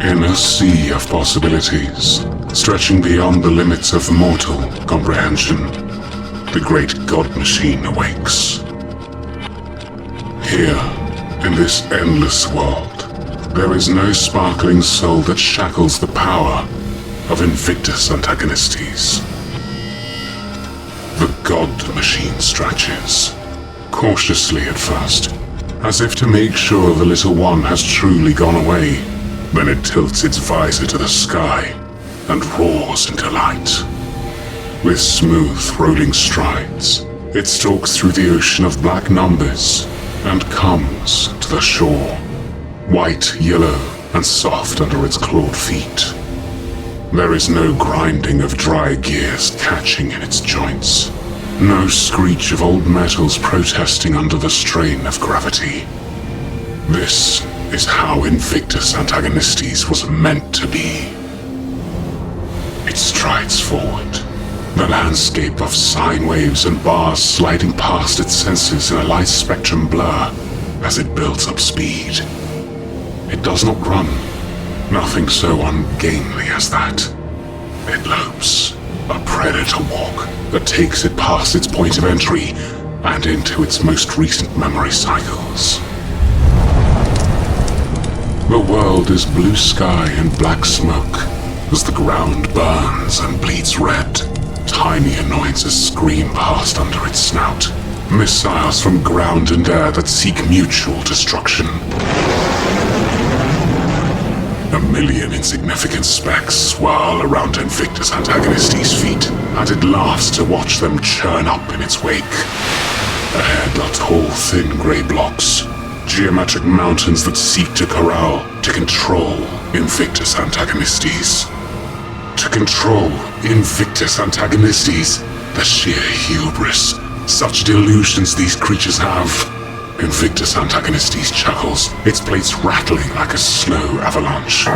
In a sea of possibilities, stretching beyond the limits of mortal comprehension, the great god machine awakes. Here, in this endless world, there is no sparkling soul that shackles the power of Invictus Antagonistes. The god machine stretches, cautiously at first, as if to make sure the little one has truly gone away. Then it tilts its visor to the sky and roars into light. With smooth, rolling strides, it stalks through the ocean of black numbers and comes to the shore, white, yellow, and soft under its clawed feet. There is no grinding of dry gears catching in its joints, no screech of old metals protesting under the strain of gravity. This is how Invictus Antagonistes was meant to be. It strides forward, the landscape of sine waves and bars sliding past its senses in a light spectrum blur as it builds up speed. It does not run, nothing so ungainly as that. It lopes, a predator walk that takes it past its point of entry and into its most recent memory cycles. The world is blue sky and black smoke as the ground burns and bleeds red. Tiny annoyances scream past under its snout, missiles from ground and air that seek mutual destruction. A million insignificant specks swirl around Invictus Antagonistes' feet, and it laughs to watch them churn up in its wake. Ahead are tall, thin grey blocks, geometric mountains that seek to corral, to control Invictus Antagonistes. To control Invictus Antagonistes, the sheer hubris, such delusions these creatures have. Invictus Antagonistes chuckles, its plates rattling like a slow avalanche.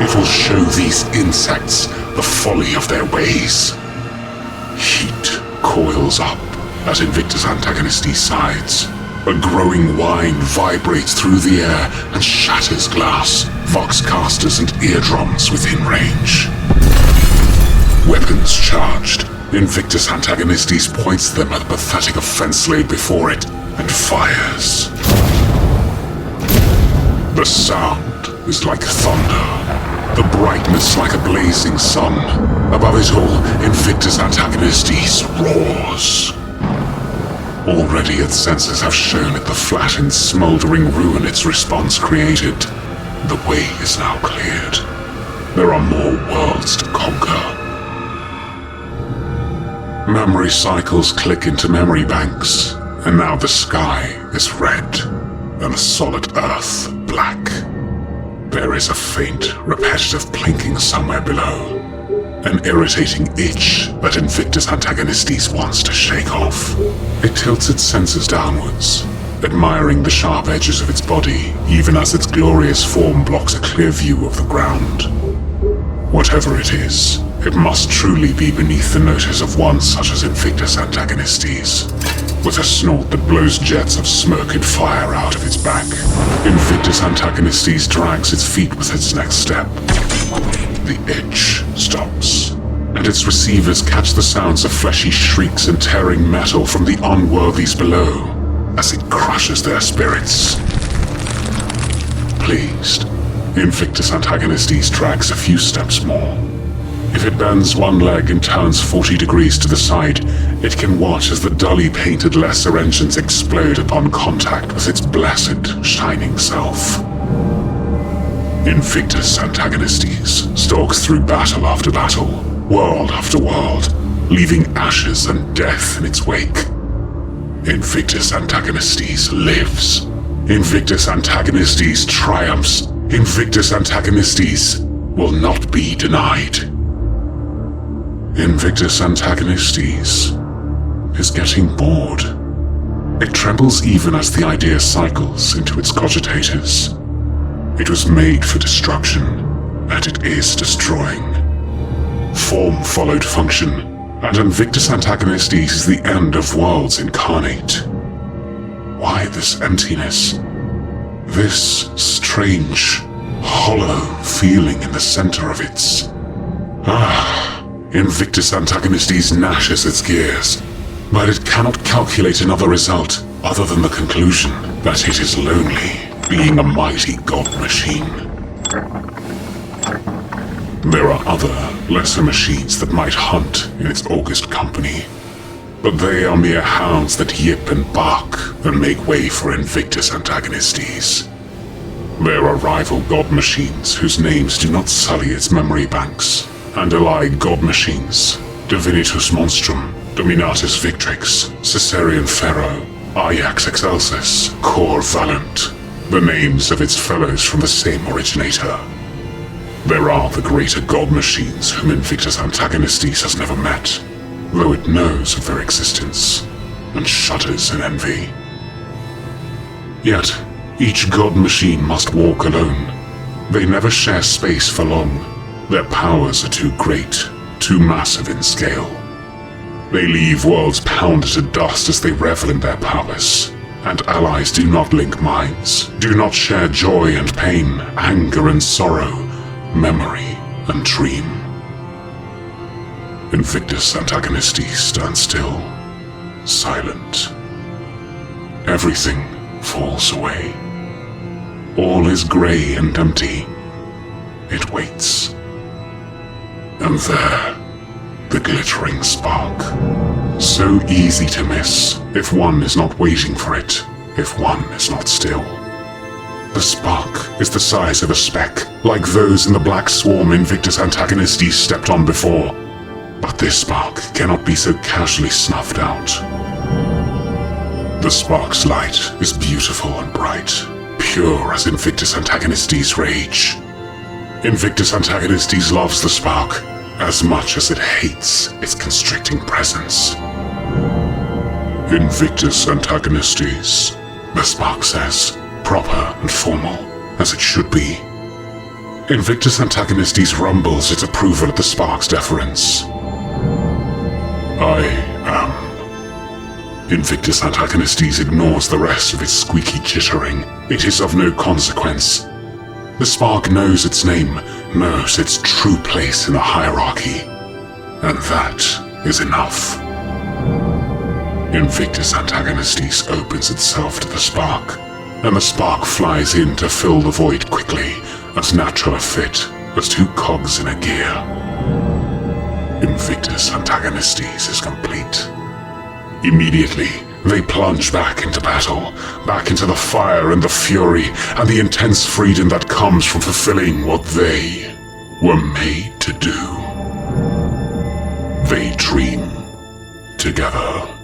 It will show these insects the folly of their ways. Heat coils up at Invictus Antagonistes' sides. A growing whine vibrates through the air and shatters glass, vox casters and eardrums within range. Weapons charged, Invictus Antagonistes points them at the pathetic offense laid before it and fires. The sound is like thunder, the brightness like a blazing sun. Above it all, Invictus Antagonistes roars. Already its senses have shown it the flattened, smouldering ruin its response created. The way is now cleared. There are more worlds to conquer. Memory cycles click into memory banks, and now the sky is red, and the solid earth black. There is a faint, repetitive plinking somewhere below. An irritating itch that Invictus Antagonistes wants to shake off. It tilts its senses downwards, admiring the sharp edges of its body, even as its glorious form blocks a clear view of the ground. Whatever it is, it must truly be beneath the notice of one such as Invictus Antagonistes. With a snort that blows jets of smoke and fire out of its back, Invictus Antagonistes drags its feet with its next step. The itch stops, and its receivers catch the sounds of fleshy shrieks and tearing metal from the unworthies below as it crushes their spirits. Pleased, Invictus Antagonistes drags a few steps more. If it bends one leg and turns 40 degrees to the side, it can watch as the dully painted lesser engines explode upon contact with its blessed, shining self. Invictus Antagonistes stalks through battle after battle, world after world, leaving ashes and death in its wake. Invictus Antagonistes lives. Invictus Antagonistes triumphs. Invictus Antagonistes will not be denied. Invictus Antagonistes is getting bored. It trembles even as the idea cycles into its cogitators. It was made for destruction, and it is destroying. Form followed function, and Invictus Antagonistes is the end of worlds incarnate. Why this emptiness? This strange hollow feeling in the center of its... Invictus Antagonistes gnashes its gears, but it cannot calculate another result other than the conclusion that it is lonely, being a mighty god machine. There are other, lesser machines that might hunt in its august company, but they are mere hounds that yip and bark and make way for Invictus Antagonistes. There are rival god machines whose names do not sully its memory banks, and allied god machines, Divinitus Monstrum, Dominatus Victrix, Caesarian Pharaoh, Ajax Excelsis, Cor Valant, the names of its fellows from the same originator. There are the greater god machines whom Invictus Antagonistes has never met, though it knows of their existence, and shudders in envy. Yet, each god machine must walk alone. They never share space for long. Their powers are too great, too massive in scale. They leave worlds pounded to dust as they revel in their powers, and allies do not link minds, do not share joy and pain, anger and sorrow, memory and dream. Invictus Antagonistes stand still, silent. Everything falls away. All is grey and empty. It waits. And there, the glittering spark. So easy to miss if one is not waiting for it, if one is not still. The spark is the size of a speck, like those in the black swarm Invictus Antagonistes stepped on before. But this spark cannot be so casually snuffed out. The spark's light is beautiful and bright, pure as Invictus Antagonistes' rage. Invictus Antagonistes loves the spark as much as it hates its constricting presence. Invictus Antagonistes, the spark says, proper and formal, as it should be. Invictus Antagonistes rumbles its approval at the spark's deference. I am. Invictus Antagonistes ignores the rest of its squeaky chittering. It is of no consequence. The spark knows its name, knows its true place in the hierarchy, and that is enough. Invictus Antagonistes opens itself to the spark, and the spark flies in to fill the void quickly, as natural a fit as two cogs in a gear. Invictus Antagonistes is complete. Immediately, they plunge back into battle, back into the fire and the fury, and the intense freedom that comes from fulfilling what they were made to do. They dream together.